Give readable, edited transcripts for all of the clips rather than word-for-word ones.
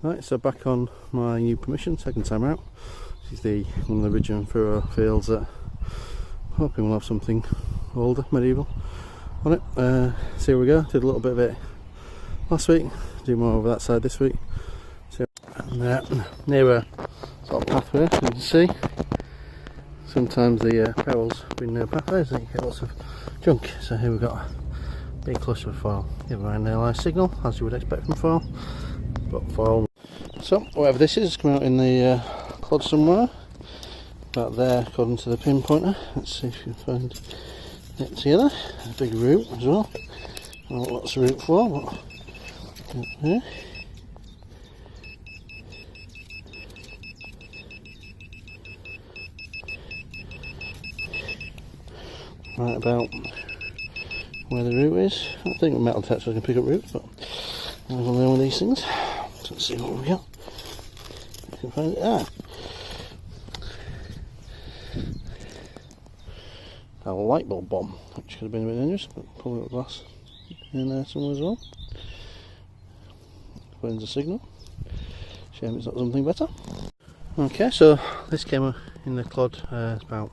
Right, so back on my new permission, second time out. This is one of the ridge and furrow fields that I'm hoping will have something older, medieval on it. So here we go, did a little bit of it last week, do more over that side this week. So, and near a sort of pathway, as you can see, sometimes the barrels been near pathways and you get lots of junk. So here we've got a big cluster of foil. Give a nice signal, as you would expect from foil, but foil. So whatever this is, come out in the clod somewhere, about there according to the pinpointer. Let's see if you can find it together. A big root as well. Not lots of root for, but there. Right about where the root is. I think with metal detectors I can pick up roots, but I don't know with these things. So let's see what we got. I can find it. A light bulb bomb, which could have been a bit dangerous, but probably got glass in there somewhere as well. Finds a signal. Shame it's not something better. Okay, so this came in the clod, it's about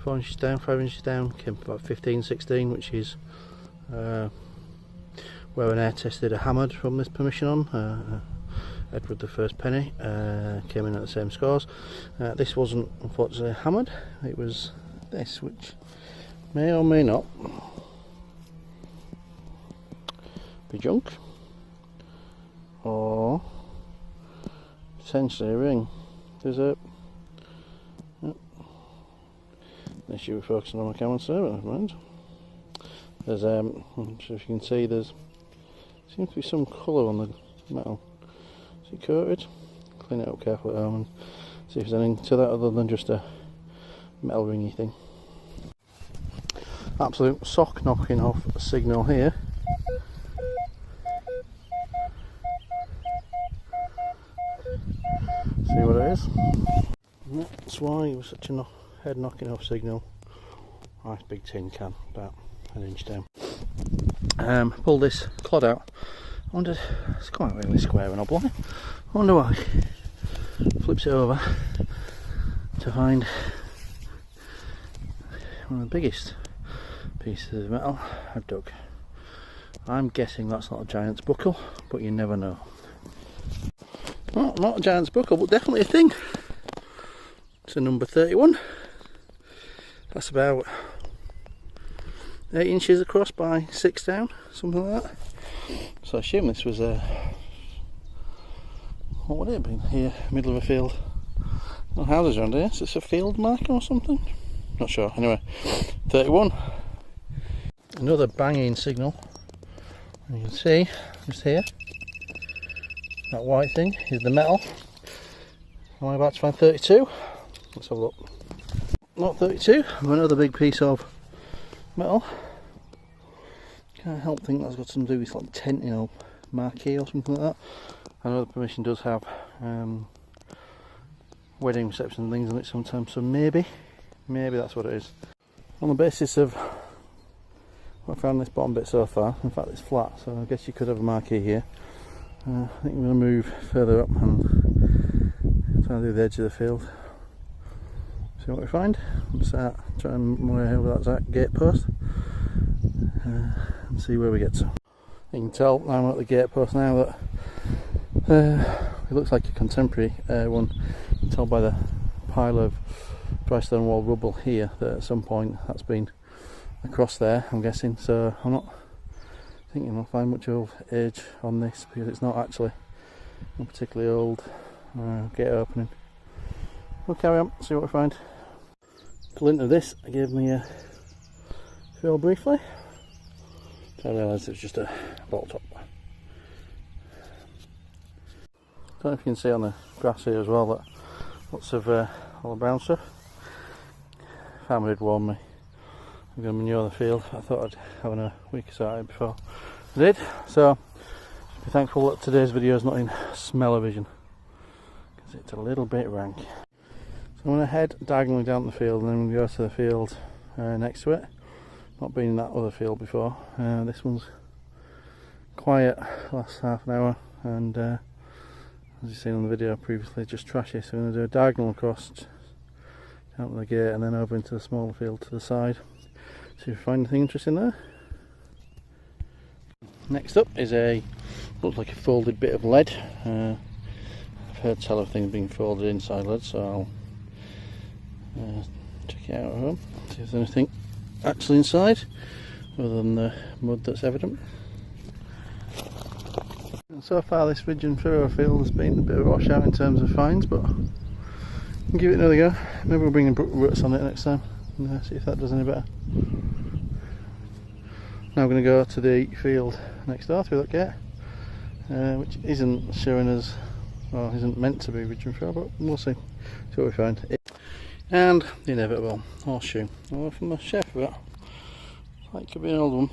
4 inches down, 5 inches down, came about 15, 16, which is where an air tested a hammered from this permission on. Edward the First Penny came in at the same scores. This wasn't unfortunately hammered, it was this, which may or may not be junk or potentially a ring. There's a issue with focusing on my camera, so never mind. There's I'm not sure if you can see, there's seems to be some colour on the metal. Is it coated? Clean it up carefully at home and see if there's anything to that other than just a metal ringy thing. Absolute sock knocking off a signal here. See what it is? And that's why it was such a head knocking off signal. Nice big tin can, about an inch down. Pulled this clod out. I wondered, it's quite really square and oblong. I wonder why. Flips it over to find one of the biggest pieces of metal I've dug. I'm guessing that's not a giant's buckle, but you never know. Well, not a giant's buckle, but definitely a thing. It's a number 31. That's about 8 inches across by 6 down, something like that. So I assume this was a, what would it have been here, middle of a field. No houses around here, so it's a field marker or something? Not sure. Anyway, 31. Another banging signal. You can see, just here, that white thing is the metal. Am I about to find 32? Let's have a look. Not 32, but another big piece of metal. Can't help think that's got something to do with like tenting or marquee or something like that. I know the permission does have wedding reception and things on it sometimes, so maybe that's what it is. On the basis of what I found this bottom bit so far, in fact it's flat, so I guess you could have a marquee here. I think I'm going to move further up and try to do the edge of the field. See what we find. Let's try and move over that gate post and see where we get to. You can tell I'm at the gate post now that it looks like a contemporary one. You can tell by the pile of dry stone wall rubble here that at some point that's been across there, I'm guessing. So I'm not thinking I'll find much of age on this because it's not actually a particularly old gate opening. We'll carry on, see what we find. Glint of this gave me a feel briefly. So I realised it was just a bolt top. Don't know if you can see on the grass here as well that lots of all the brown stuff. Farmer did warn me I'm going to manure the field. I thought I'd have a week or so out before I did. So be thankful that today's video is not in smell-o-vision because it's a little bit rank. So I'm going to head diagonally down the field and then go to the field next to it. Not been in that other field before. This one's quiet last half an hour and as you've seen on the video previously, just trashy. So we're going to do a diagonal across out of the gate and then over into the smaller field to the side. See if we find anything interesting there. Next up is looks like a folded bit of lead. I've heard tell of things being folded inside lead, so I'll check it out at home, see if there's anything actually inside other than the mud that's evident. And so far this ridge and furrow field has been a bit of a washout in terms of finds, but we'll give it another go. Maybe we'll bring brook roots on it next time and see if that does any better. Now we're going to go to the field next door through that gate, which isn't showing us, well, isn't meant to be ridge and furrow, but we'll see what we find. And the inevitable horseshoe. Well, from the chef of it, that could be an old one.